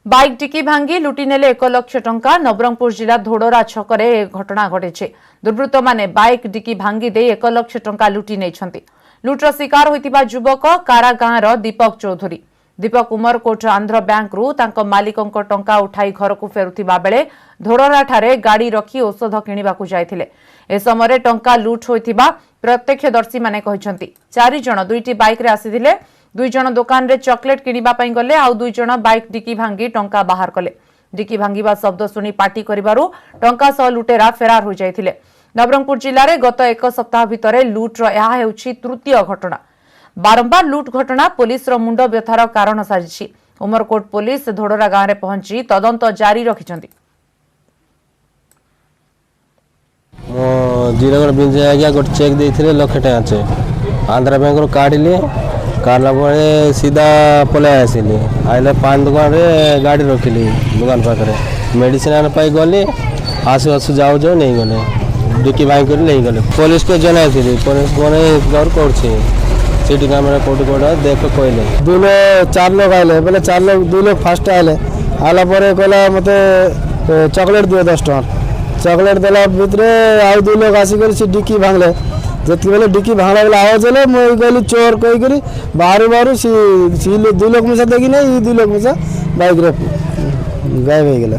Bike dickey भांगी लुटि नेले 1 लाख टंका। नवरंगपुर जिला धोडरा छकरे घटना घटी। दुर्वृत्त माने बाइक डिकी भांगी दे 1 लाख टंका लुटि नहीं। लुट्र शिकार होइतिबा युवक कारा गाँवर दीपक चौधरी। दीपक उमरकोट आंध्र बैंक रु तांको मालिकंक टंका उठाई घर को फेरुथिबा बेले धोडरा ठारे गाड़ी रखी औषध किणिबाकू जायथिले। ए समय टंका लुट होइतिबा प्रत्यक्षदर्शी माने कहिसंती। 4 जण 2टी बाइक रे आसीथिले। 2 जण दुकान रे चॉकलेट किणिबा पई गले आउ 2 जण बाइक डिकी भांगी टंका बाहर कले। डिकी भांगीबा शब्द सुनी पार्टी करिबारु टंका सह लुटेरा फेरार हो जायथिले। नवरंगपुर जिले में गत 1 सप्ताह भितर लुट्र यह हेउछि तृतीय घटना। बारंबार लुट घटना पुलिस रो मुंड व्यथार कारण साजिछि। उमरकोट पुलिस धोडरा गाँव में पहुंची तदंत जारी रखिछंती। जीरगढ़ बिंजे आज्ञा गोटे चेक देते लक्ष टाँग चेक आंध्रा बैंक काढ़ी काढ़ला सीधा पलि आसली आइले पान दुकान रे गाड़ी रखिली दुकान पाखे मेडिसिन आने पाई गली आसु आसु जाऊ जाऊ नहीं गले डिकी भाई कर नहीं गले पुलिस को जनाई पुलिस मैंने कर कैमरा कोट कोट देख कहले 2 लोग 4 लोग आए बोले 4 लोग 2 लोग फास्ट आए आला कहला मत चॉकलेट दियो 10 टका चॉकलेट देला भितर आउ 2 लोग आसिक डिकी भांगले जितने बेले डिकी भांगला बेले आवाज है मुझे कहली चोर कहीकि बाहर बाहर सी 2 लोग मिसा देखी नहीं 2 लोग मिसा बाइक गायब हो गला।